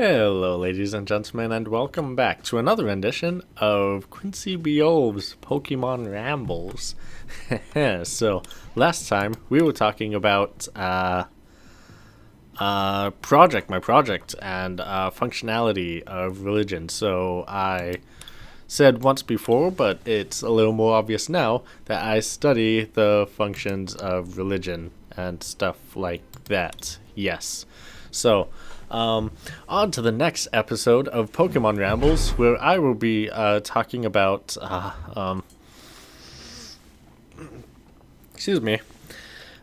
Hello, ladies and gentlemen, and welcome back to another rendition of Quincy Beoulve's Pokemon Rambles. So, last time we were talking about my project, and functionality of religion. So I said once before, but it's a little more obvious now, that I study the functions of religion and stuff like that. Yes. So, on to the next episode of Pokemon Rambles, where I will be talking about, excuse me,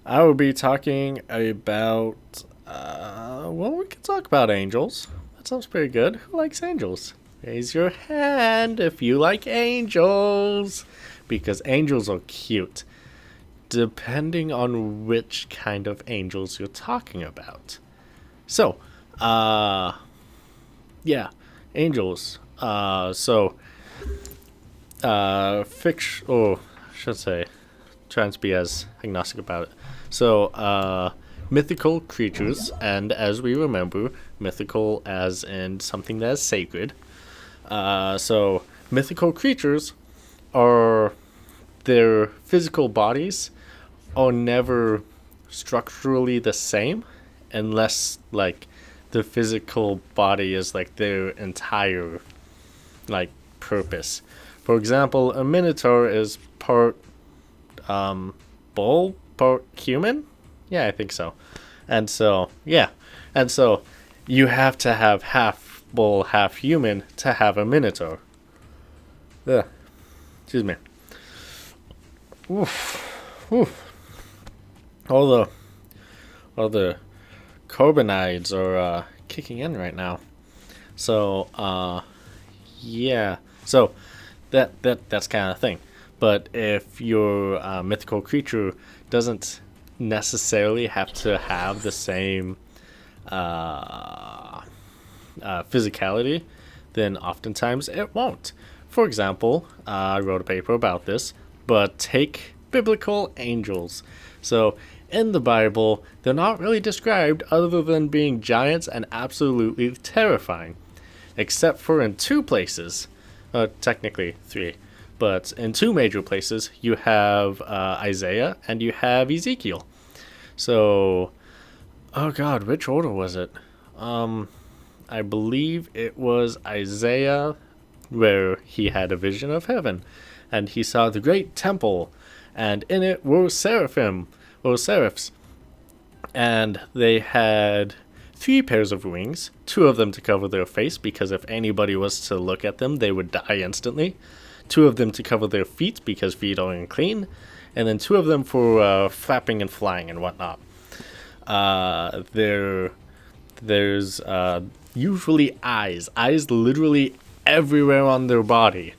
I will be talking about, we can talk about angels. That sounds pretty good. Who likes angels? Raise your hand if you like angels, because angels are cute, depending on which kind of angels you're talking about. So, yeah, angels. Fiction, or I should say, trying to be as agnostic about it. So, mythical creatures, and as we remember, mythical as in something that is sacred. So, mythical creatures are, their physical bodies are never structurally the same, unless, like, the physical body is, like, their entire, like, purpose. For example, a minotaur is part bull, part human? Yeah, I think so. And so, yeah. And so, you have to have half bull, half human to have a minotaur. Ugh. Excuse me. Oof. Oof. All the carbonides are kicking in right now. So, yeah. So, that's kind of thing. But if your mythical creature doesn't necessarily have to have the same physicality, then oftentimes it won't. For example, I wrote a paper about this, but take biblical angels. So, in the Bible, they're not really described other than being giants and absolutely terrifying. Except for in two places. Technically three. But in two major places, you have Isaiah and you have Ezekiel. So, oh god, which order was it? I believe it was Isaiah, where he had a vision of heaven, and he saw the great temple, and in it were seraphs, and they had 3 pairs of wings, 2 of them to cover their face, because if anybody was to look at them, they would die instantly, 2 of them to cover their feet, because feet are unclean, and then 2 of them for flapping and flying and whatnot. There's usually eyes literally everywhere on their body,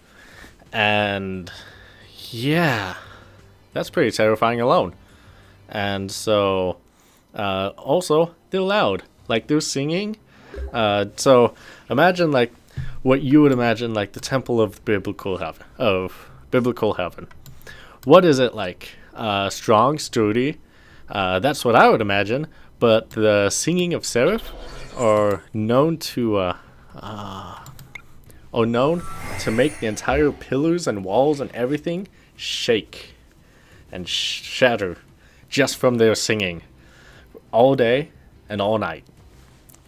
and yeah, that's pretty terrifying alone. And so, also, they're loud. Like, they're singing. So, imagine, like, what you would imagine, like, the temple of biblical heaven. What is it like? Strong, sturdy. That's what I would imagine. But the singing of seraph are known to make the entire pillars and walls and everything shake and shatter just from their singing all day and all night,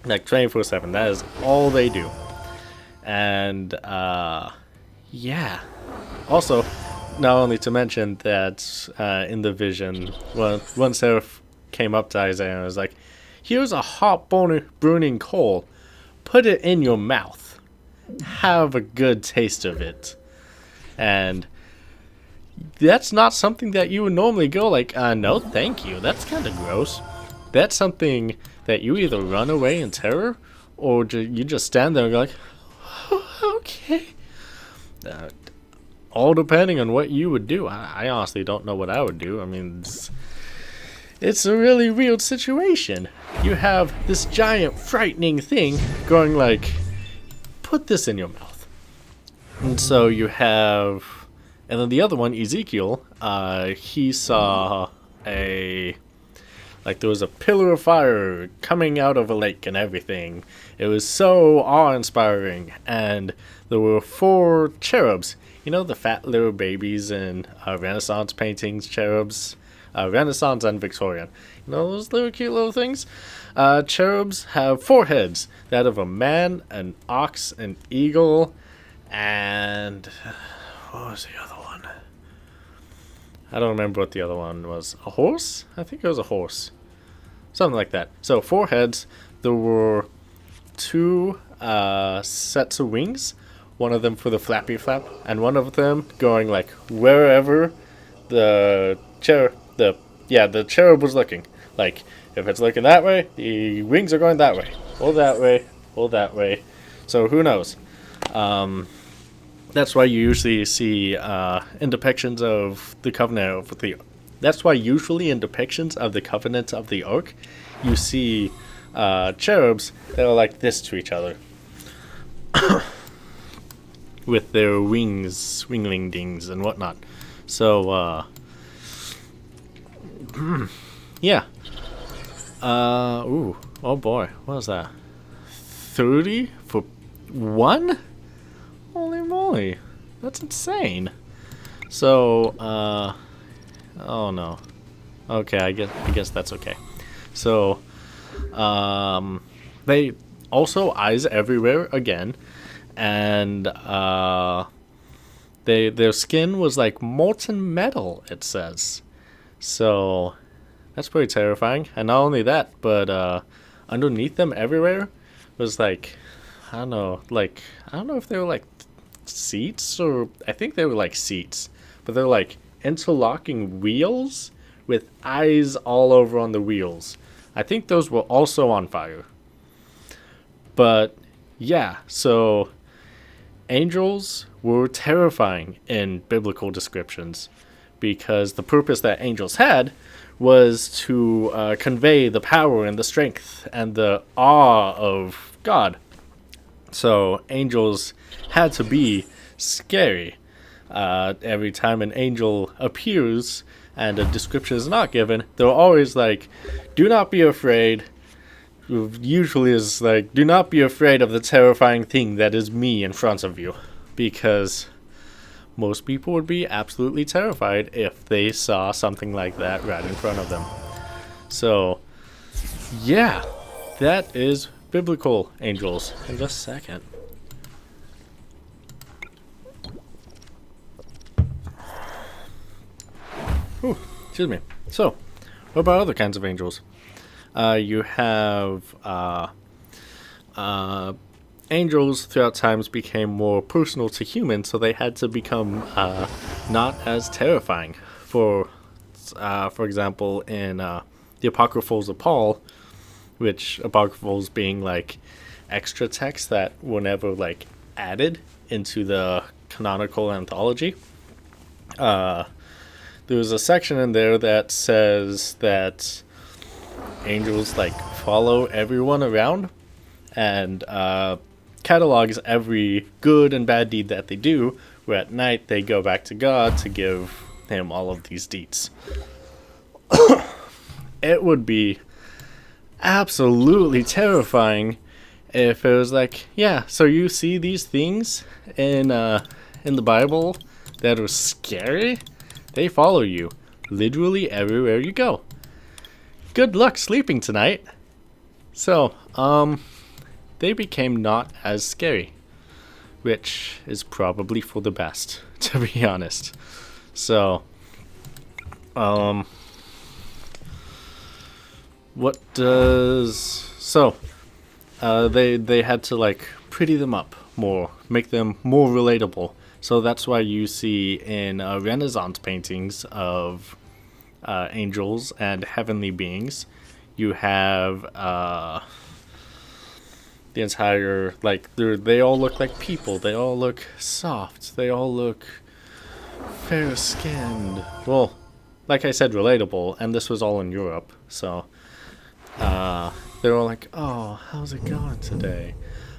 like 24/7. That is all they do. And yeah, also, not only to mention that in the vision, one seraph came up to Isaiah and was like, here's a hot burning coal, put it in your mouth, have a good taste of it. And that's not something that you would normally go like, no thank you, that's kind of gross. That's something that you either run away in terror, or you just stand there and go like, oh, okay. All depending on what you would do. I honestly don't know what I would do. I mean, it's a really weird situation. You have this giant frightening thing going like, put this in your mouth. And so you have, and then the other one, Ezekiel, he saw Like there was a pillar of fire coming out of a lake and everything. It was so awe-inspiring. And there were 4 cherubs. You know the fat little babies in Renaissance paintings, cherubs? Renaissance and Victorian. You know those little cute little things? Cherubs have 4 heads. That of a man, an ox, an eagle, and... what was the other one? I don't remember what the other one was. A horse? I think it was a horse. Something like that. So 4 heads. There were 2 sets of wings. One of them for the flappy flap, and one of them going like wherever the cherub was looking. Like if it's looking that way, the wings are going that way, or that way, or that way. So who knows? That's why you usually see in depictions of the covenant of the. That's why usually in depictions of the covenant of the Ark, you see cherubs that are like this to each other, with their wings, wingling dings and whatnot. So yeah. Ooh, oh boy, what was that? 30 for 1? Holy moly, that's insane. So, oh no. Okay, I guess that's okay. So, they also eyes everywhere again, and their skin was like molten metal. It says, so that's pretty terrifying. And not only that, but underneath them everywhere was like, I don't know if they were like seats, or I think they were like seats, but they're like interlocking wheels with eyes all over on the wheels. I think those were also on fire. But yeah, so angels were terrifying in biblical descriptions, because the purpose that angels had was to convey the power and the strength and the awe of God. So angels had to be scary. Every time an angel appears and a description is not given, they're always like, do not be afraid. Usually is like, do not be afraid of the terrifying thing that is me in front of you. Because most people would be absolutely terrified if they saw something like that right in front of them. So, yeah, that is biblical angels. In just a second. Ooh, excuse me. So, what about other kinds of angels? You have angels throughout times became more personal to humans, so they had to become not as terrifying. For example, in the Apocryphals of Paul, which Apocryphals being like extra texts that were never like added into the canonical anthology. There was a section in there that says that angels like follow everyone around and catalogs every good and bad deed that they do, where at night they go back to God to give him all of these deeds. It would be absolutely terrifying if it was like, yeah, so you see these things in the Bible that are scary? They follow you literally everywhere you go. Good luck sleeping tonight. So, they became not as scary, which is probably for the best, to be honest. So, they had to like pretty them up more, make them more relatable. So that's why you see in Renaissance paintings of angels and heavenly beings, you have the entire, like, they all look like people. They all look soft. They all look fair-skinned. Well, like I said, relatable, and this was all in Europe, so they were like, oh, how's it going today?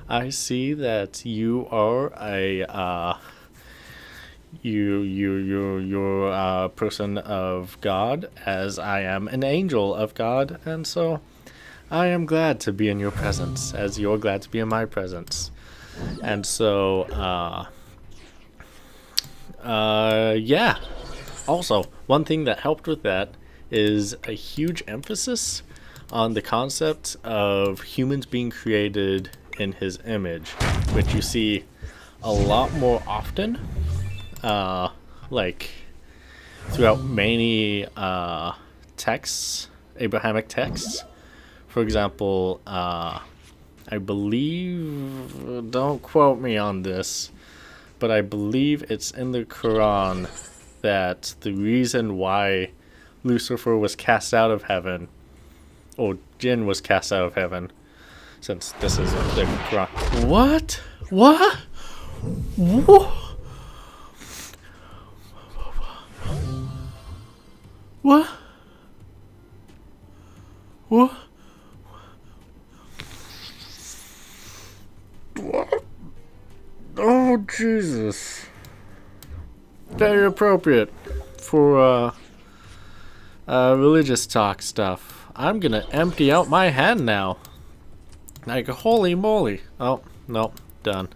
I see that you are you're a person of God, as I am an angel of God, and so I am glad to be in your presence, as you're glad to be in my presence. And so, yeah. Also, one thing that helped with that is a huge emphasis on the concept of humans being created in his image, which you see a lot more often, like throughout many texts, Abrahamic texts. For example, I believe, don't quote me on this, but I believe it's in the Quran that the reason why Lucifer was cast out of heaven, or Jinn was cast out of heaven, since this is the Quran. What? What? What? What? What? What? Oh, Jesus. Very appropriate for religious talk stuff. I'm gonna empty out my hand now. Like, holy moly. Oh, no, done.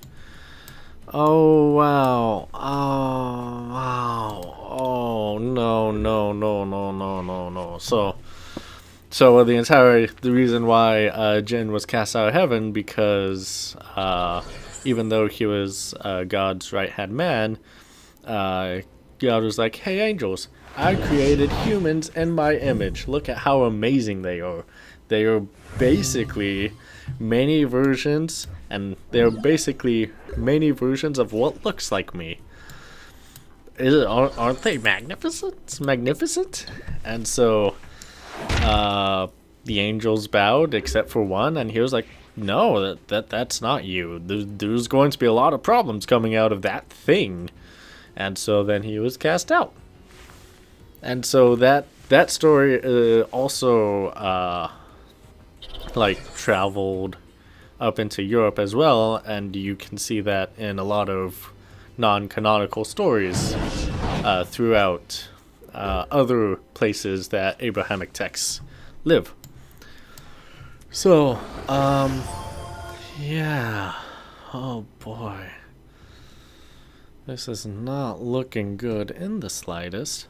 Oh, wow. Oh, wow. Oh, no, no, no, no, no, no, no. So the reason why Jinn was cast out of heaven, because even though he was God's right-hand man, God was like, hey, angels, I created humans in my image. Look at how amazing they are. They are basically many versions, and they're basically many versions of what looks like me. Aren't they magnificent? Magnificent? And so the angels bowed except for one, and he was like, no, that's not you. There's going to be a lot of problems coming out of that thing. And so then he was cast out. And so that story also traveled up into Europe as well, and you can see that in a lot of non-canonical stories throughout other places that Abrahamic texts live. So, yeah. Oh boy. This is not looking good in the slightest.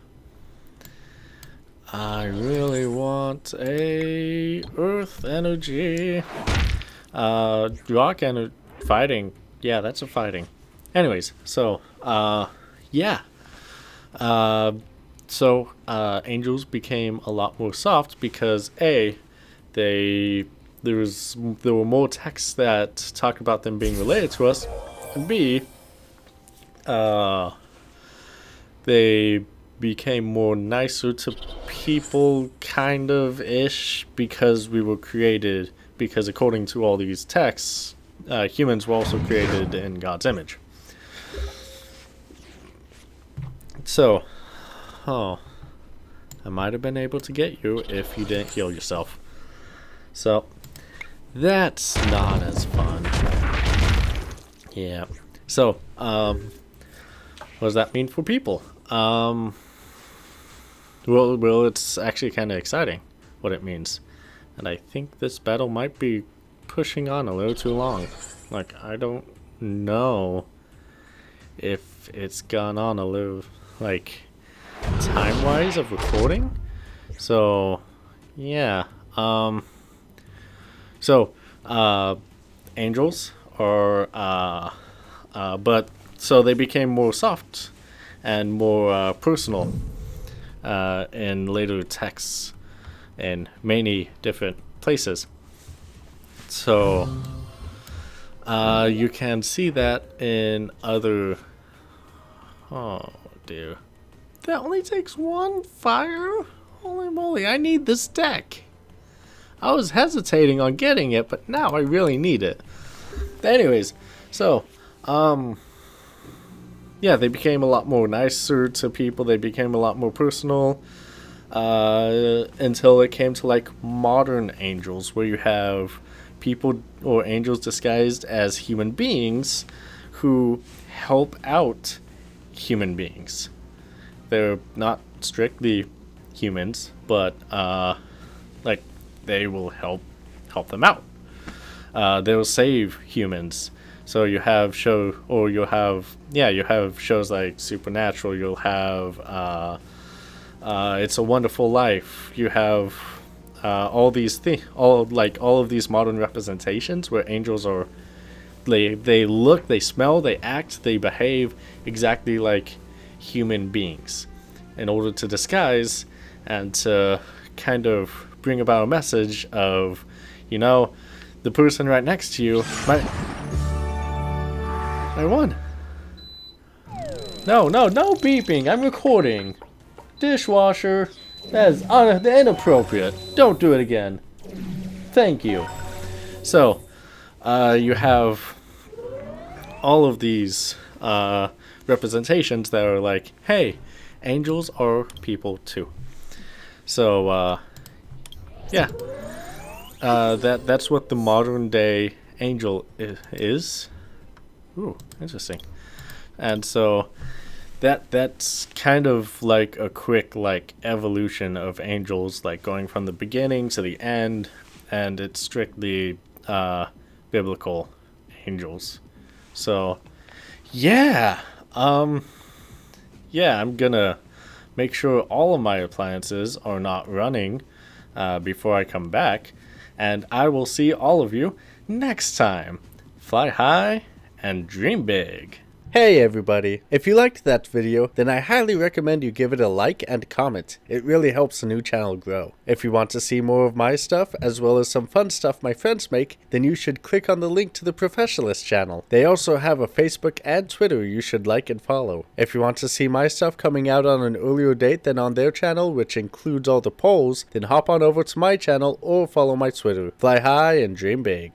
I really want a earth energy. Rock energy. Fighting. Yeah, that's a fighting. Anyways, so, yeah. Angels became a lot more soft because there were more texts that talk about them being related to us, and B, they became more nicer to people, kind of ish, because we were created. Because according to all these texts, humans were also created in God's image. So, I might have been able to get you if you didn't heal yourself. So, that's not as fun. Yeah. So, what does that mean for people? Well, it's actually kind of exciting what it means. And I think this battle might be pushing on a little too long. Like, I don't know if it's gone on a little, like, time-wise of recording. So, yeah. Angels are, so they became more soft and more personal in later texts in many different places. So you can see that in other... Oh, dear. That only takes one fire? Holy moly, I need this deck. I was hesitating on getting it, but now I really need it. Anyways, so, yeah, they became a lot more nicer to people. They became a lot more personal. Until it came to like modern angels, where you have people or angels disguised as human beings who help out human beings. They're not strictly humans, but like they will help them out. They'll save humans. So you have you have shows like Supernatural. You'll have It's a Wonderful Life. You have all of these modern representations where angels are. They look, they smell, they act, they behave exactly like human beings in order to disguise and to kind of bring about a message of, the person right next to you might. I won. No beeping. I'm recording. Dishwasher. That is inappropriate. Don't do it again. Thank you. So, you have all of these representations that are like, hey, angels are people too. So, that's what the modern day angel is. Ooh, interesting. And so that's kind of like a quick evolution of angels, like going from the beginning to the end, and it's strictly biblical angels. So I'm gonna make sure all of my appliances are not running before I come back, and I will see all of you next time. Fly high and dream big. Hey everybody, if you liked that video, then I highly recommend you give it a like and comment. It really helps the new channel grow. If you want to see more of my stuff, as well as some fun stuff my friends make, then you should click on the link to the Professionalists channel. They also have a Facebook and Twitter you should like and follow. If you want to see my stuff coming out on an earlier date than on their channel, which includes all the polls, then hop on over to my channel or follow my Twitter. Fly high and dream big.